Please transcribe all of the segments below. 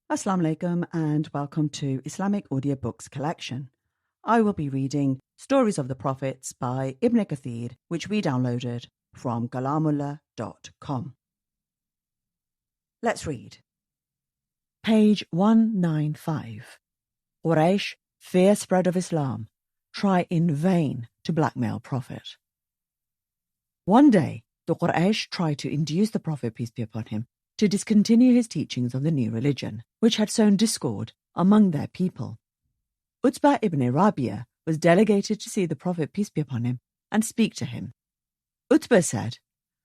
Assalamu alaikum and welcome to Islamic Audiobooks collection. I will be reading Stories of the Prophets by Ibn Kathir, which we downloaded from kalamullah.com. Let's read. Page 195. Quraysh fear spread of Islam, try in vain to blackmail Prophet. One day, the Quraysh tried to induce the Prophet, peace be upon him, to discontinue his teachings of the new religion, which had sown discord among their people. Utbah ibn Rabi'ah was delegated to see the Prophet, peace be upon him, and speak to him. Utbah said,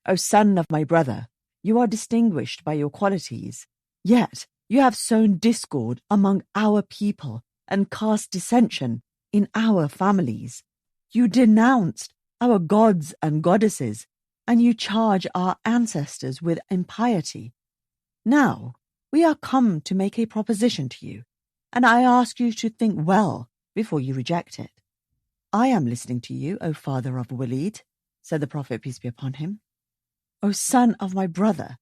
"O son of my brother, you are distinguished by your qualities, yet you have sown discord among our people and cast dissension in our families. You denounced our gods and goddesses, and you charge our ancestors with impiety. Now, we are come to make a proposition to you, and I ask you to think well before you reject it." "I am listening to you, O father of Walid," said the Prophet, peace be upon him. "O son of my brother,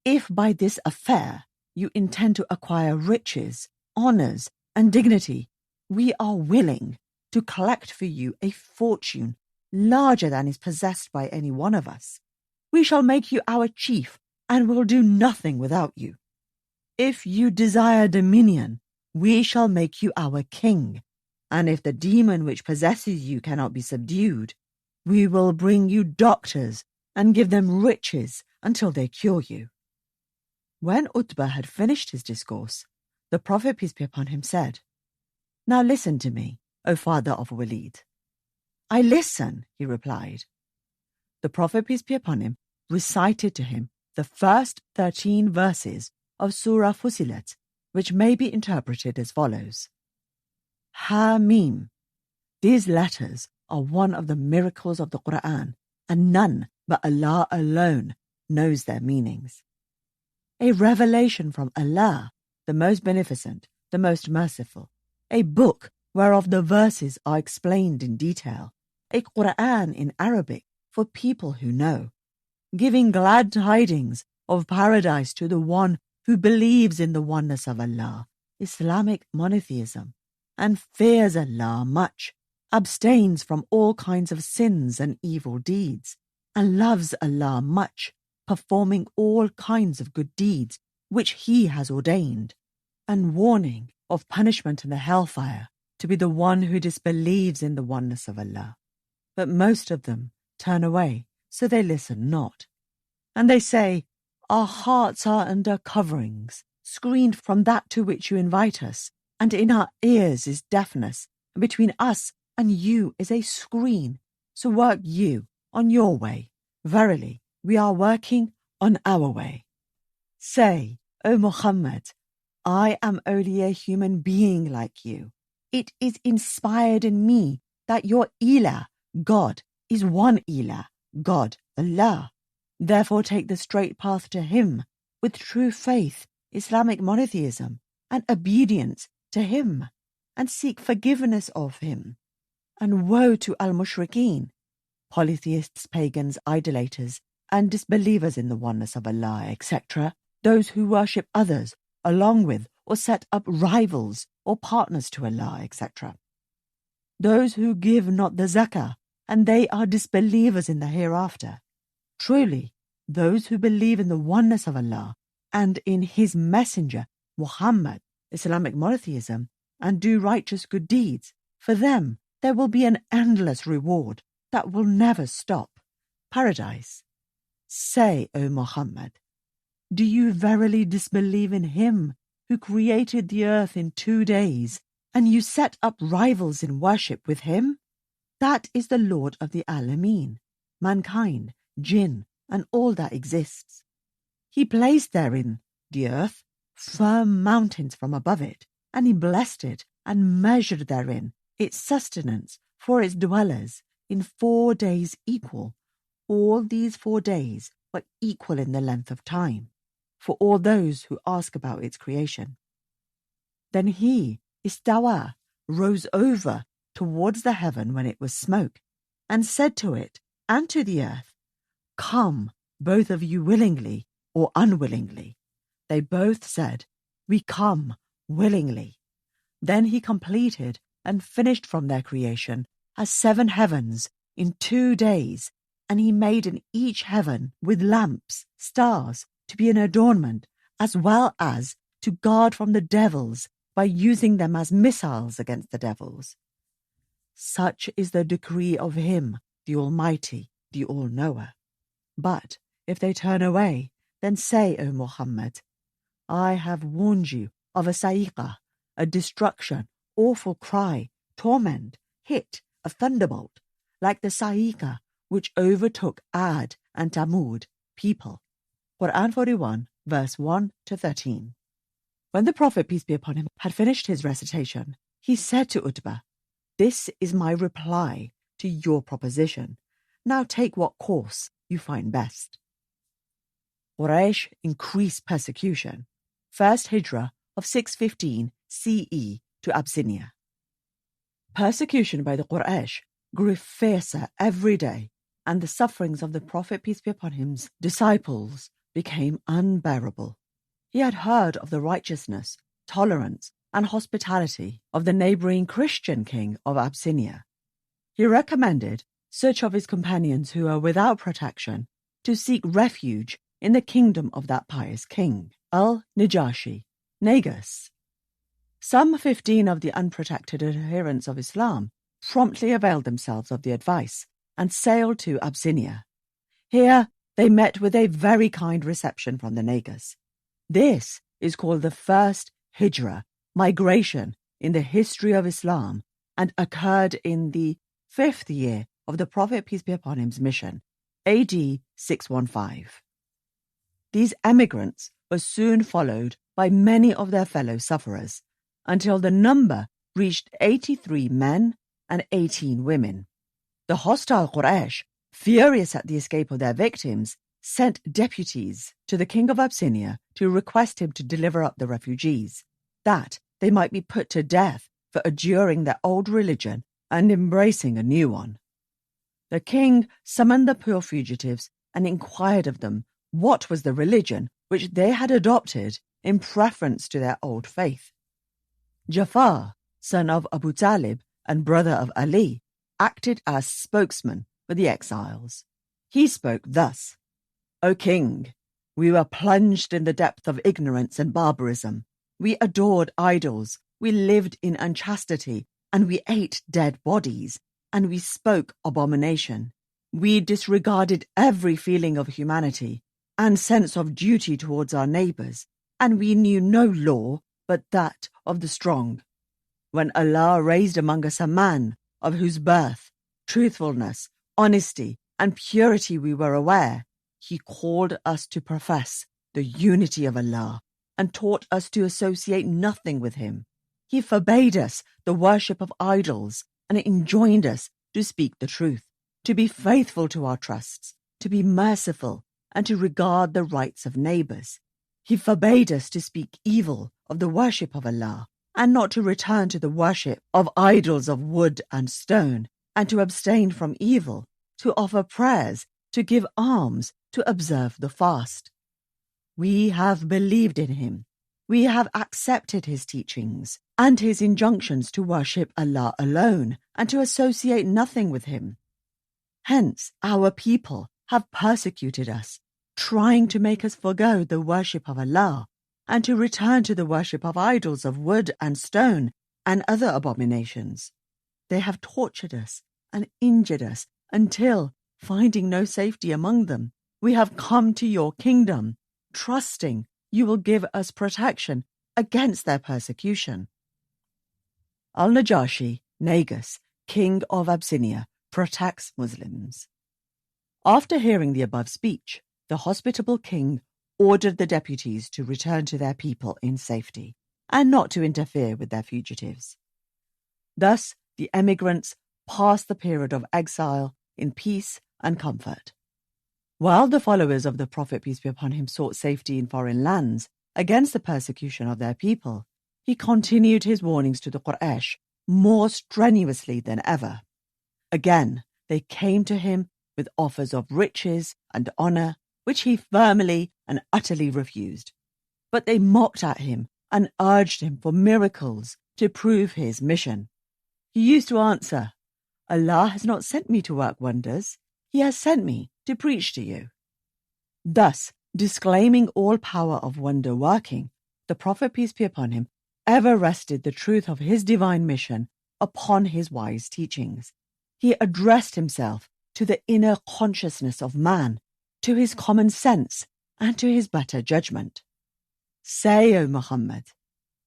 if by this affair you intend to acquire riches, honours, and dignity, we are willing to collect for you a fortune larger than is possessed by any one of us. We shall make you our chief and will do nothing without you. If you desire dominion, we shall make you our king, and if the demon which possesses you cannot be subdued, we will bring you doctors and give them riches until they cure you." When Utbah had finished his discourse, the Prophet, peace be upon him, said, "Now listen to me, O father of Walid." "I listen," he replied. The Prophet, peace be upon him, recited to him the first 13 verses of Surah Fussilat, which may be interpreted as follows. Ha-Mim. These letters are one of the miracles of the Qur'an, and none but Allah alone knows their meanings. A revelation from Allah, the most beneficent, the most merciful. A book whereof the verses are explained in detail. A Qur'an in Arabic for people who know, giving glad tidings of paradise to the one who believes in the oneness of Allah, Islamic monotheism, and fears Allah much, abstains from all kinds of sins and evil deeds, and loves Allah much, performing all kinds of good deeds which He has ordained, and warning of punishment in the hellfire to be the one who disbelieves in the oneness of Allah. But most of them turn away, so they listen not. And they say, our hearts are under coverings, screened from that to which you invite us, and in our ears is deafness, and between us and you is a screen. So work you on your way. Verily, we are working on our way. Say, O Muhammad, I am only a human being like you. It is inspired in me that your Ilah, God, is one Ilah, God, Allah. Therefore take the straight path to Him with true faith, Islamic monotheism, and obedience to Him, and seek forgiveness of Him. And woe to al-mushrikeen, polytheists, pagans, idolaters, and disbelievers in the oneness of Allah, etc., those who worship others along with or set up rivals or partners to Allah, etc. Those who give not the zakah, and they are disbelievers in the hereafter. Truly, those who believe in the oneness of Allah and in His Messenger, Muhammad, Islamic monotheism, and do righteous good deeds, for them there will be an endless reward that will never stop, paradise. Say, O Muhammad, do you verily disbelieve in Him who created the earth in 2 days, and you set up rivals in worship with Him? That is the Lord of the Alameen, mankind, jinn, and all that exists. He placed therein, the earth, firm mountains from above it, and He blessed it and measured therein its sustenance for its dwellers in 4 days equal. All these 4 days were equal in the length of time for all those who ask about its creation. Then He, istawa, rose over towards the heaven when it was smoke, and said to it and to the earth, Come, both of you willingly or unwillingly. They both said, we come willingly. Then he completed and finished from their creation as 7 heavens in 2 days, and he made in each heaven with lamps, stars, to be an adornment, as well as to guard from the devils by using them as missiles against the devils. Such is the decree of him, the Almighty, the All-Knower. But if they turn away, then say, O Muhammad, I have warned you of a sa'iqah, a destruction, awful cry, torment, hit, a thunderbolt, like the sa'iqah which overtook Ad and Thamud people. Qur'an 41, verse 1 to 13. When the Prophet, peace be upon him, had finished his recitation, he said to Utbah, This is my reply to your proposition. Now take what course you find best. Quraysh increased persecution. First Hijrah of 615 CE to Abyssinia. Persecution by the Quraysh grew fiercer every day, and the sufferings of the Prophet, peace be upon him's disciples, became unbearable. He had heard of the righteousness, tolerance, and hospitality of the neighbouring Christian king of Abyssinia. He recommended such of his companions who were without protection to seek refuge in the kingdom of that pious king, Al-Najashi, Negus. Some 15 of the unprotected adherents of Islam promptly availed themselves of the advice and sailed to Abyssinia. Here they met with a very kind reception from the Negus. This is called the first Hijrah, migration in the history of Islam, and occurred in the 5th year of the Prophet, peace be upon him's mission, AD 615. These emigrants were soon followed by many of their fellow sufferers, until the number reached 83 men and 18 women. The hostile Quraysh, furious at the escape of their victims, sent deputies to the king of Abyssinia to request him to deliver up the refugees, that they might be put to death for adjuring their old religion and embracing a new one. The king summoned the poor fugitives and inquired of them what was the religion which they had adopted in preference to their old faith. Jafar, son of Abu Talib and brother of Ali, acted as spokesman for the exiles. He spoke thus, O king, we were plunged in the depth of ignorance and barbarism. We adored idols, we lived in unchastity, and we ate dead bodies, and we spoke abomination. We disregarded every feeling of humanity and sense of duty towards our neighbours, and we knew no law but that of the strong. When Allah raised among us a man of whose birth, truthfulness, honesty, and purity we were aware, He called us to profess the unity of Allah and taught us to associate nothing with Him. He forbade us the worship of idols and enjoined us to speak the truth, to be faithful to our trusts, to be merciful, and to regard the rights of neighbours. He forbade us to speak evil of the worship of Allah and not to return to the worship of idols of wood and stone, and to abstain from evil, to offer prayers, to give alms, to observe the fast. We have believed in Him. We have accepted His teachings and His injunctions to worship Allah alone and to associate nothing with Him. Hence, our people have persecuted us, trying to make us forgo the worship of Allah and to return to the worship of idols of wood and stone and other abominations. They have tortured us and injured us until, finding no safety among them, we have come to your kingdom, trusting you will give us protection against their persecution. Al-Najashi, Negus, king of Abyssinia, protects Muslims. After hearing the above speech, the hospitable king ordered the deputies to return to their people in safety and not to interfere with their fugitives. Thus, the emigrants passed the period of exile in peace and comfort. While the followers of the Prophet, peace be upon him, sought safety in foreign lands against the persecution of their people, he continued his warnings to the Quraysh more strenuously than ever. Again, they came to him with offers of riches and honour, which he firmly and utterly refused. But they mocked at him and urged him for miracles to prove his mission. He used to answer, Allah has not sent me to work wonders. He has sent me to preach to you. Thus, disclaiming all power of wonder-working, the Prophet, peace be upon him, ever rested the truth of his divine mission upon his wise teachings. He addressed himself to the inner consciousness of man, to his common sense, and to his better judgment. Say, O Muhammad,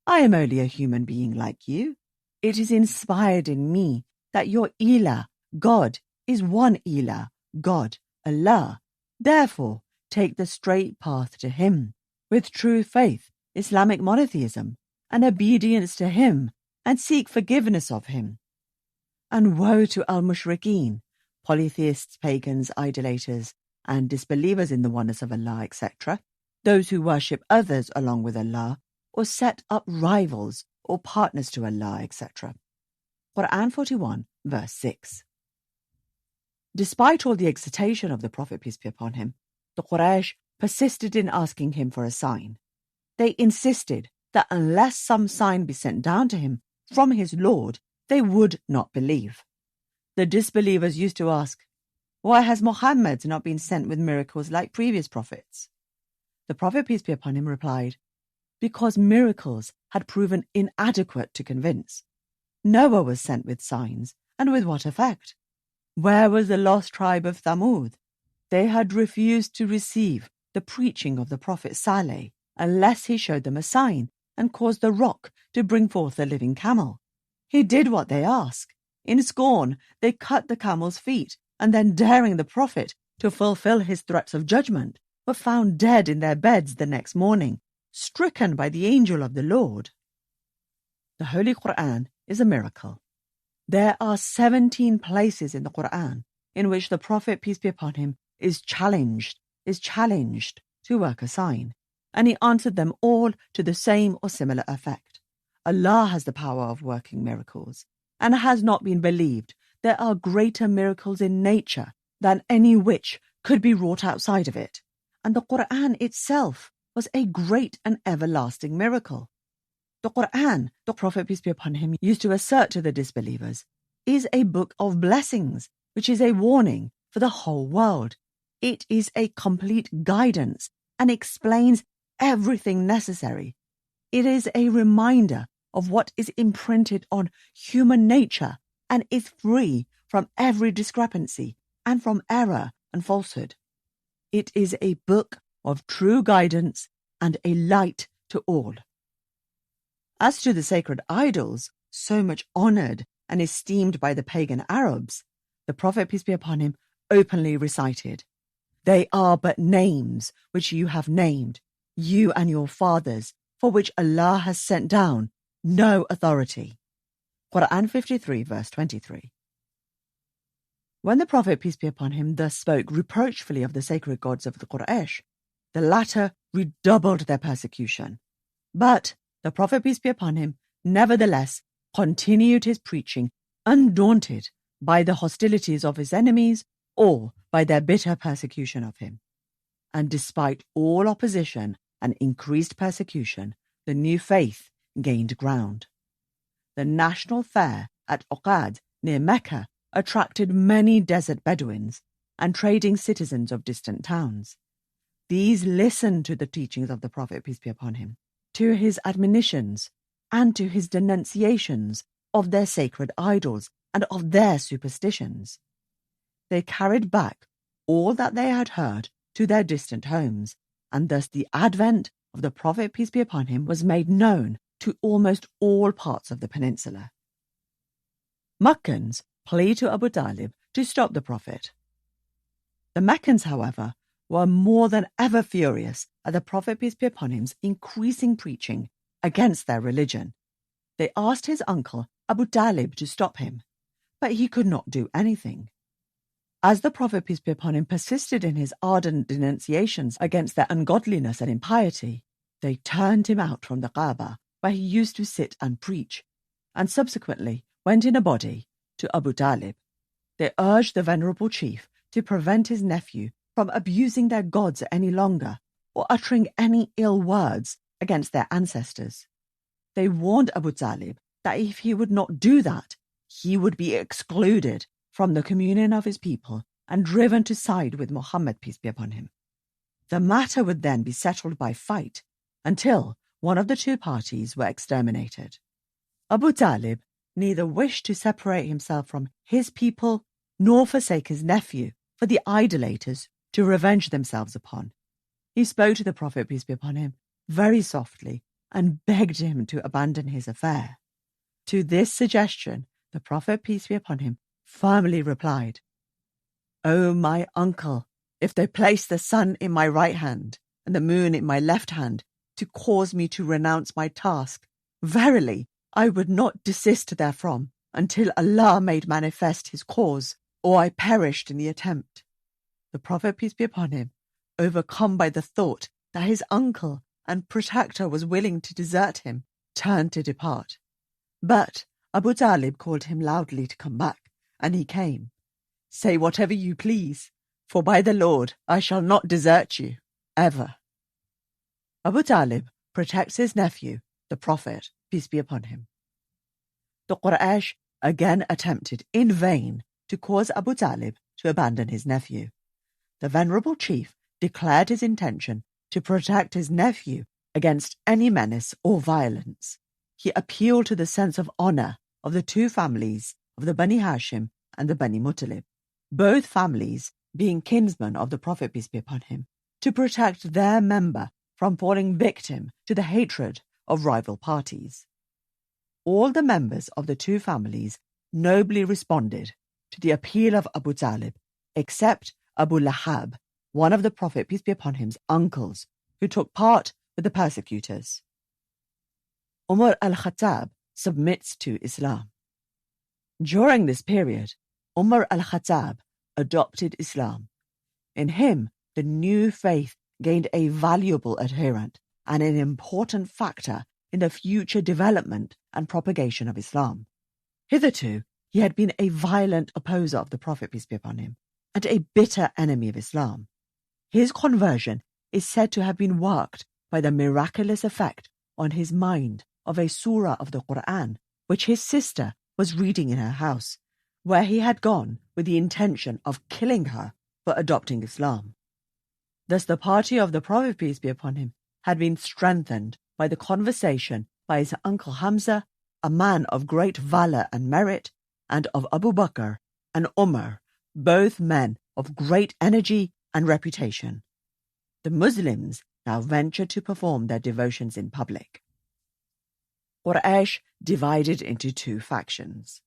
I am only a human being like you. It is inspired in me that your Ilah, God, is one Ilah, God, Allah. Therefore, take the straight path to Him, with true faith, Islamic monotheism, and obedience to Him, and seek forgiveness of Him. And woe to al-mushrikeen, polytheists, pagans, idolaters, and disbelievers in the oneness of Allah, etc., those who worship others along with Allah, or set up rivals or partners to Allah, etc. Qur'an 41, verse 6. Despite all the exhortation of the Prophet, peace be upon him, the Quraysh persisted in asking him for a sign. They insisted that unless some sign be sent down to him from his Lord, they would not believe. The disbelievers used to ask, why has Muhammad not been sent with miracles like previous prophets? The Prophet, peace be upon him, replied, because miracles had proven inadequate to convince. Noah was sent with signs, and with what effect? Where was the lost tribe of Thamud? They had refused to receive the preaching of the Prophet Saleh unless he showed them a sign and caused the rock to bring forth a living camel. He did what they asked. In scorn, they cut the camel's feet, and then daring the Prophet to fulfill his threats of judgment, were found dead in their beds the next morning, stricken by the angel of the Lord. The Holy Qur'an is a miracle. There are 17 places in the Qur'an in which the Prophet, peace be upon him, is challenged to work a sign, and he answered them all to the same or similar effect. Allah has the power of working miracles, and has not been believed there are greater miracles in nature than any which could be wrought outside of it, and the Qur'an itself was a great and everlasting miracle. The Qur'an, the Prophet, peace be upon him, used to assert to the disbelievers, is a book of blessings, which is a warning for the whole world. It is a complete guidance and explains everything necessary. It is a reminder of what is imprinted on human nature and is free from every discrepancy and from error and falsehood. It is a book of true guidance and a light to all. As to the sacred idols, so much honored and esteemed by the pagan Arabs, the Prophet, peace be upon him, openly recited, they are but names which you have named, you and your fathers, for which Allah has sent down no authority. Qur'an 53, verse 23. When the Prophet, peace be upon him, thus spoke reproachfully of the sacred gods of the Quraysh, the latter redoubled their persecution. But the Prophet, peace be upon him, nevertheless continued his preaching, undaunted by the hostilities of his enemies or by their bitter persecution of him. And despite all opposition and increased persecution, the new faith gained ground. The national fair at Uqad, near Mecca, attracted many desert Bedouins and trading citizens of distant towns. These listened to the teachings of the Prophet, peace be upon him, to his admonitions, and to his denunciations of their sacred idols and of their superstitions. They carried back all that they had heard to their distant homes, and thus the advent of the Prophet, peace be upon him, was made known to almost all parts of the peninsula. Meccans plead to Abu Talib to stop the Prophet. The Meccans, however, were more than ever furious at the Prophet, peace be upon him's increasing preaching against their religion. They asked his uncle Abu Talib to stop him, but he could not do anything. As the Prophet, peace be upon him, persisted in his ardent denunciations against their ungodliness and impiety, they turned him out from the Kaaba, where he used to sit and preach, and subsequently went in a body to Abu Talib. They urged the venerable chief to prevent his nephew from abusing their gods any longer or uttering any ill words against their ancestors. They warned Abu Talib that if he would not do that, he would be excluded from the communion of his people and driven to side with Muhammad, peace be upon him. The matter would then be settled by fight until one of the two parties were exterminated. Abu Talib neither wished to separate himself from his people nor forsake his nephew for the idolaters to revenge themselves upon. He spoke to the Prophet, peace be upon him, very softly and begged him to abandon his affair. To this suggestion, the Prophet, peace be upon him, firmly replied, "O my uncle, if they place the sun in my right hand and the moon in my left hand to cause me to renounce my task, verily I would not desist therefrom until Allah made manifest his cause, or I perished in the attempt." The Prophet, peace be upon him, overcome by the thought that his uncle and protector was willing to desert him, turned to depart. But Abu Talib called him loudly to come back, and he came. "Say whatever you please, for by the Lord I shall not desert you, ever." Abu Talib protects his nephew, the Prophet, peace be upon him. The Quraysh again attempted in vain to cause Abu Talib to abandon his nephew. The venerable chief declared his intention to protect his nephew against any menace or violence. He appealed to the sense of honor of the two families of the Bani Hashim and the Bani Muttalib, both families being kinsmen of the Prophet, peace be upon him, to protect their member from falling victim to the hatred of rival parties. All the members of the two families nobly responded to the appeal of Abu Talib, except Abu Lahab, one of the Prophet, peace be upon him's uncles, who took part with the persecutors. Umar al-Khattab submits to Islam. During this period, Umar al-Khattab adopted Islam. In him, the new faith gained a valuable adherent and an important factor in the future development and propagation of Islam. Hitherto, he had been a violent opposer of the Prophet, peace be upon him, and a bitter enemy of Islam. His conversion is said to have been worked by the miraculous effect on his mind of a surah of the Qur'an, which his sister was reading in her house, where he had gone with the intention of killing her for adopting Islam. Thus the party of the Prophet, peace be upon him, had been strengthened by the conversation by his uncle Hamza, a man of great valor and merit, and of Abu Bakr and Umar, both men of great energy and reputation. The Muslims now ventured to perform their devotions in public. Quraysh divided into two factions.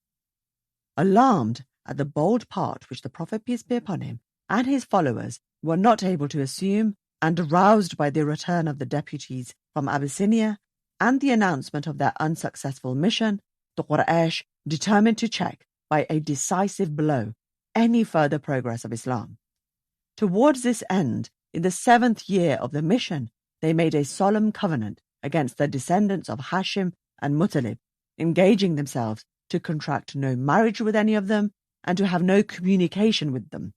Alarmed at the bold part which the Prophet, peace be upon him, and his followers were not able to assume, and aroused by the return of the deputies from Abyssinia and the announcement of their unsuccessful mission, the Quraysh determined to check by a decisive blow any further progress of Islam. Towards this end, in the 7th year of the mission, they made a solemn covenant against the descendants of Hashim and Muttalib, engaging themselves to contract no marriage with any of them and to have no communication with them.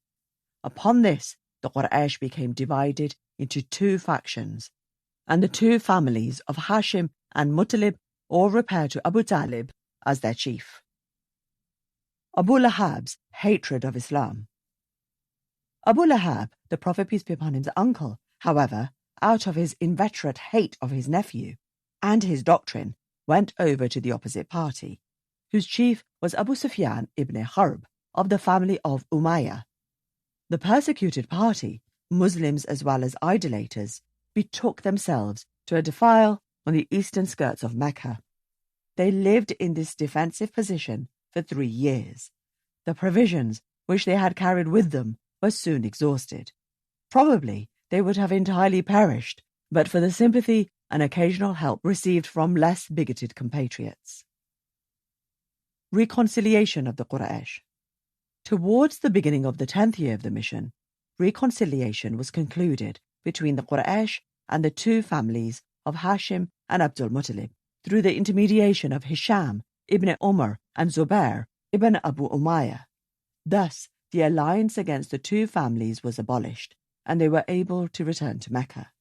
Upon this, the Quraysh became divided into two factions, and the two families of Hashim and Muttalib all repaired to Abu Talib as their chief. Abu Lahab's hatred of Islam. Abu Lahab, the Prophet, peace be upon him's uncle, however, out of his inveterate hate of his nephew and his doctrine, went over to the opposite party, whose chief was Abu Sufyan ibn Harb of the family of Umayyah. The persecuted party, Muslims as well as idolaters, betook themselves to a defile on the eastern skirts of Mecca. They lived in this defensive position for 3 years. The provisions which they had carried with them were soon exhausted. Probably they would have entirely perished, but for the sympathy and occasional help received from less bigoted compatriots. Reconciliation of the Quraysh. Towards the beginning of the 10th year of the mission, reconciliation was concluded between the Quraysh and the two families of Hashim and Abdul Muttalib through the intermediation of Hisham ibn Umar and Zubair ibn Abu Umayyah. Thus, the alliance against the two families was abolished, and they were able to return to Mecca.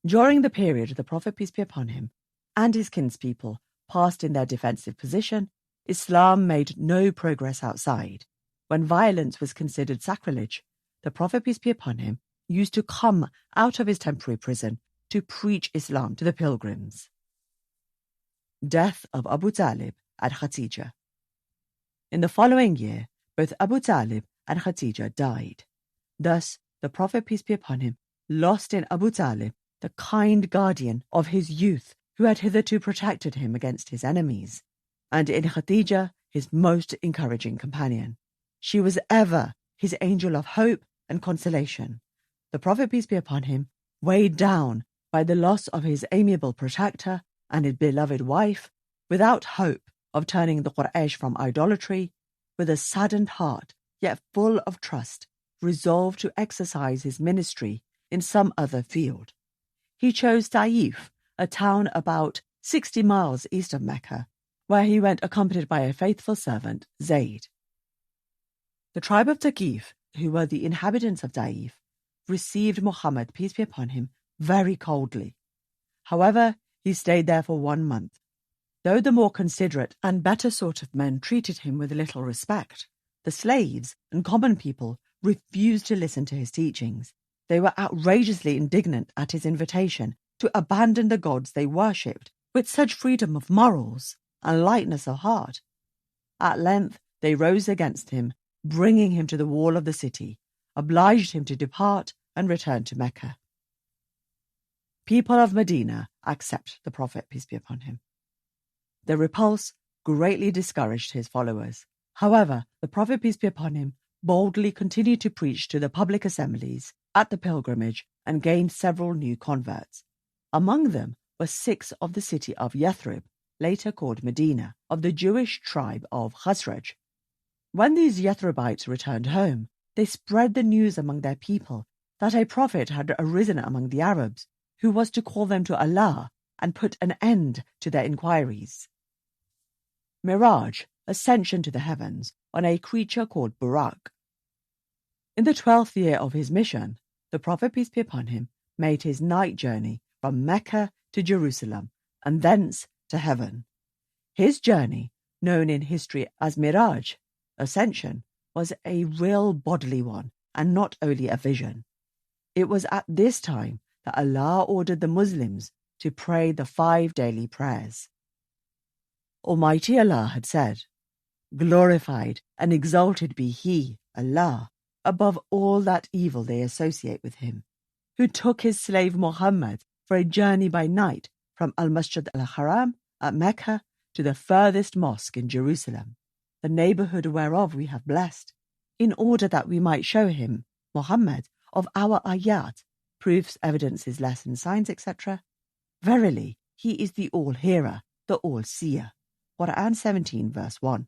During the period of the Prophet, peace be upon him, and his kinspeople passed in their defensive position, Islam made no progress outside. When violence was considered sacrilege, the Prophet, peace be upon him, used to come out of his temporary prison to preach Islam to the pilgrims. Death of Abu Talib and Khadijah. In the following year, both Abu Talib and Khadijah died. Thus, the Prophet, peace be upon him, lost in Abu Talib the kind guardian of his youth who had hitherto protected him against his enemies, and in Khadijah his most encouraging companion. She was ever his angel of hope and consolation. The Prophet, peace be upon him, weighed down by the loss of his amiable protector and his beloved wife, without hope of turning the Quraysh from idolatry, with a saddened heart, yet full of trust, resolved to exercise his ministry in some other field. He chose Taif, a town about 60 miles east of Mecca, where he went accompanied by a faithful servant, Zayd. The tribe of Thaqif, who were the inhabitants of Taif, received Muhammad, peace be upon him, very coldly. However, he stayed there for 1 month. Though the more considerate and better sort of men treated him with little respect, the slaves and common people refused to listen to his teachings. They were outrageously indignant at his invitation to abandon the gods they worshipped with such freedom of morals and lightness of heart. At length they rose against him, bringing him to the wall of the city, obliged him to depart and return to Mecca. People of Medina accept the Prophet, peace be upon him. The repulse greatly discouraged his followers. However, the Prophet, peace be upon him, boldly continued to preach to the public assemblies at the pilgrimage and gained several new converts. Among them were 6 of the city of Yathrib, later called Medina, of the Jewish tribe of Khazraj. When these Yathribites returned home, they spread the news among their people that a prophet had arisen among the Arabs who was to call them to Allah and put an end to their inquiries. Miraj, ascension to the heavens, on a creature called Burak. In the 12th year of his mission, the Prophet, peace be upon him, made his night journey from Mecca to Jerusalem and thence to heaven. His journey, known in history as Miraj, ascension, was a real bodily one and not only a vision. It was at this time that Allah ordered the Muslims to pray the 5 daily prayers. Almighty Allah had said, "Glorified and exalted be He, Allah, above all that evil they associate with Him, who took His slave Muhammad for a journey by night from Al-Masjid al-Haram at Mecca to the furthest mosque in Jerusalem, the neighborhood whereof we have blessed, in order that we might show him, Muhammad, of our ayat, proofs, evidences, lessons, signs, etc. Verily, he is the all-hearer, the all-seer." Qur'an 17 verse 1.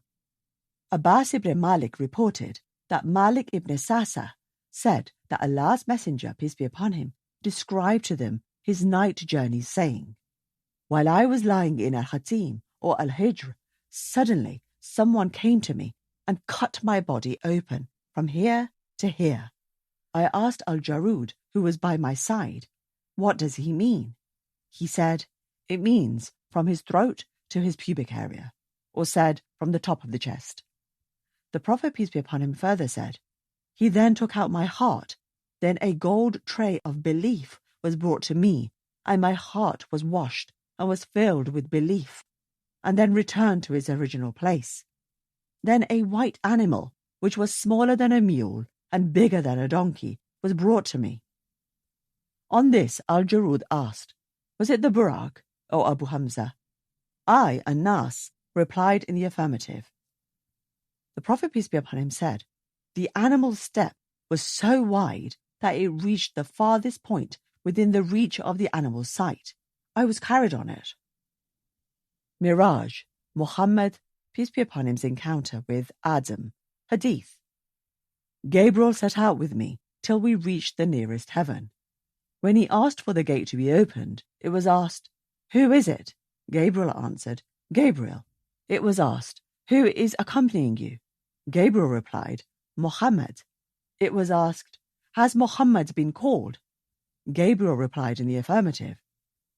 Abbas ibn Malik reported that Malik ibn Sasa said that Allah's Messenger, peace be upon him, described to them his night journey, saying, "While I was lying in Al-Hatim or Al-Hijr, suddenly someone came to me and cut my body open from here to here. I asked Al-Jarud, who was by my side, 'What does he mean?' He said, 'It means from his throat to his pubic area,' or said, 'from the top of the chest.' The Prophet, peace be upon him, further said, 'He then took out my heart. Then a gold tray of belief was brought to me, and my heart was washed and was filled with belief, and then returned to its original place. Then a white animal, which was smaller than a mule and bigger than a donkey, was brought to me.' On this, Al-Jarud asked, 'Was it the Burak, O Abu Hamza?' I, Anas, replied in the affirmative. The Prophet, peace be upon him, said, 'The animal's step was so wide that it reached the farthest point within the reach of the animal's sight. I was carried on it.' Miraj, Muhammad, peace be upon him's encounter with Adam. Hadith. Gabriel set out with me till we reached the nearest heaven. When he asked for the gate to be opened, it was asked, 'Who is it?' Gabriel answered, 'Gabriel.' It was asked, 'Who is accompanying you?' Gabriel replied, 'Muhammad.' It was asked, 'Has Muhammad been called?' Gabriel replied in the affirmative.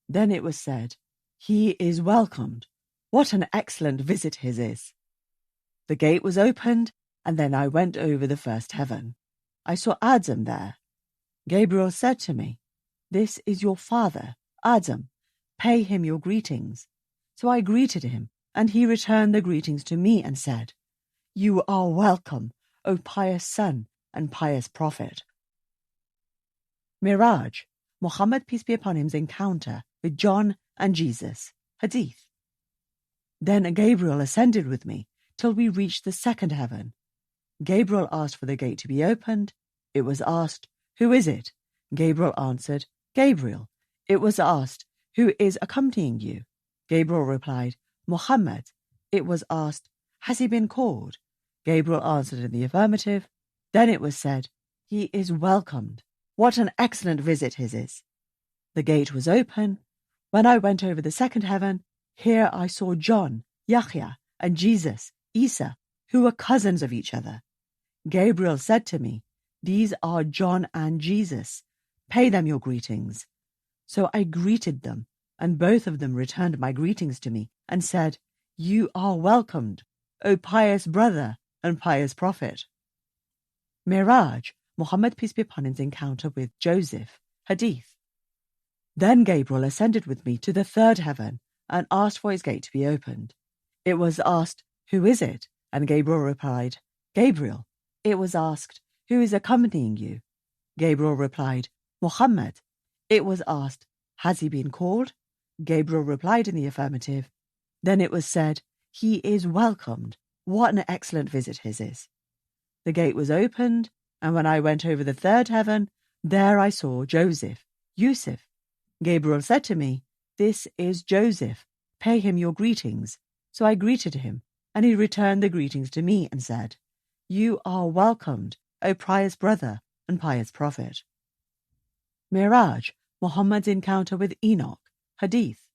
Then it was said, He is welcomed. What an excellent visit his is. The gate was opened, and then I went over the first heaven. I saw Adam there. Gabriel said to me, "This is your father, Adam. Pay him your greetings." So I greeted him, and he returned the greetings to me and said, "You are welcome, O pious son and pious prophet." Miraj, Muhammad, peace be upon him's encounter with John and Jesus, Hadith. Then Gabriel ascended with me till we reached the second heaven. Gabriel asked for the gate to be opened. It was asked, "Who is it?" Gabriel answered, "Gabriel." It was asked, "Who is accompanying you?" Gabriel replied, "Muhammad." It was asked, "Has he been called?" Gabriel answered in the affirmative. Then it was said, "He is welcomed. What an excellent visit his is." The gate was open. When I went over the second heaven, here I saw John, Yahya, and Jesus, Isa, who were cousins of each other. Gabriel said to me, "These are John and Jesus. Pay them your greetings." So I greeted them, and both of them returned my greetings to me and said, "You are welcomed, O pious brother and pious prophet." Miraj, Muhammad, peace be upon him's encounter with Joseph, Hadith. Then Gabriel ascended with me to the third heaven and asked for his gate to be opened. It was asked, "Who is it?" And Gabriel replied, "Gabriel." It was asked, "Who is accompanying you?" Gabriel replied, "Muhammad." It was asked, "Has he been called?" Gabriel replied in the affirmative. Then it was said, "He is welcomed. What an excellent visit his is." The gate was opened, and when I went over the third heaven, there I saw Joseph, Yusuf. Gabriel said to me, "This is Joseph. Pay him your greetings." So I greeted him, and he returned the greetings to me and said, "You are welcomed, O pious brother and pious prophet." Miraj, Muhammad's encounter with Enoch, Hadith.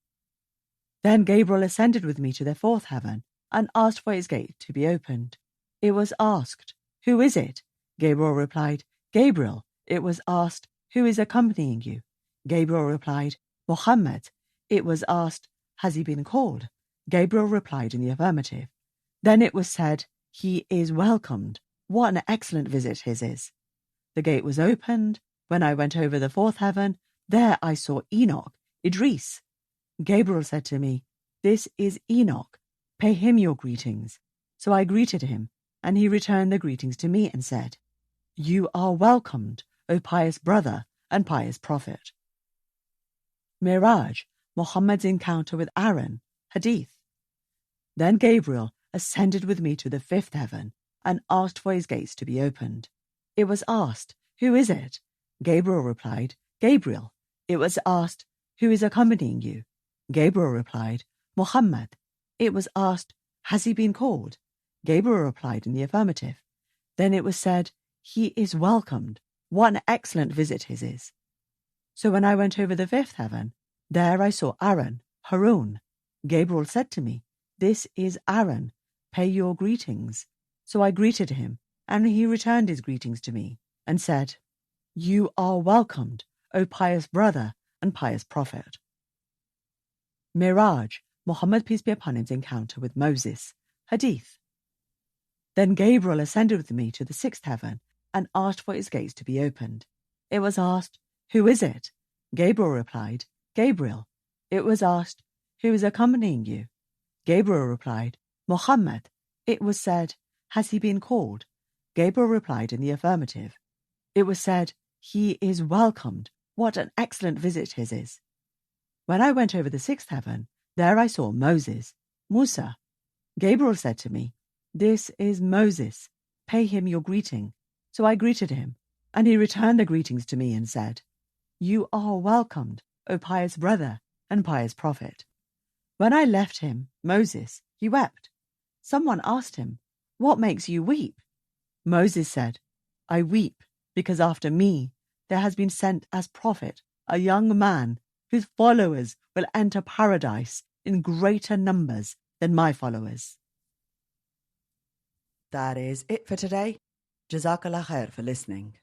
Then Gabriel ascended with me to the fourth heaven and asked for his gate to be opened. It was asked, "Who is it?" Gabriel replied, "Gabriel." It was asked, "Who is accompanying you?" Gabriel replied, "Muhammad." It was asked, "Has he been called?" Gabriel replied in the affirmative. Then it was said, "He is welcomed. What an excellent visit his is." The gate was opened. When I went over the fourth heaven, there I saw Enoch, Idris. Gabriel said to me, "This is Enoch. Pay him your greetings." So I greeted him, and he returned the greetings to me and said, "You are welcomed, O pious brother and pious prophet." Miraj, Muhammad's encounter with Aaron, Hadith. Then Gabriel ascended with me to the fifth heaven and asked for his gates to be opened. It was asked, "Who is it?" Gabriel replied, "Gabriel." It was asked, "Who is accompanying you?" Gabriel replied, "Muhammad." It was asked, "Has he been called?" Gabriel replied in the affirmative. Then it was said, "He is welcomed. What an excellent visit his is." So when I went over the fifth heaven, there I saw Aaron, Harun. Gabriel said to me, "This is Aaron. Pay your greetings." So I greeted him, and he returned his greetings to me and said, "You are welcomed, O pious brother and pious prophet." Miraj, Muhammad, peace be upon him's encounter with Moses, Hadith. Then Gabriel ascended with me to the sixth heaven and asked for his gates to be opened. It was asked, "Who is it?" Gabriel replied, "Gabriel." It was asked, "Who is accompanying you?" Gabriel replied, "Muhammad." It was said, "Has he been called?" Gabriel replied in the affirmative. It was said, "He is welcomed. What an excellent visit his is." When I went over the sixth heaven, there I saw Moses, Musa. Gabriel said to me, "This is Moses. Pay him your greeting." So I greeted him, and he returned the greetings to me and said, "You are welcomed, O pious brother and pious prophet." When I left him, Moses, he wept. Someone asked him, "What makes you weep?" Moses said, "I weep because after me there has been sent as prophet a young man whose followers will enter paradise in greater numbers than my followers." That is it for today. Jazakallah khair for listening.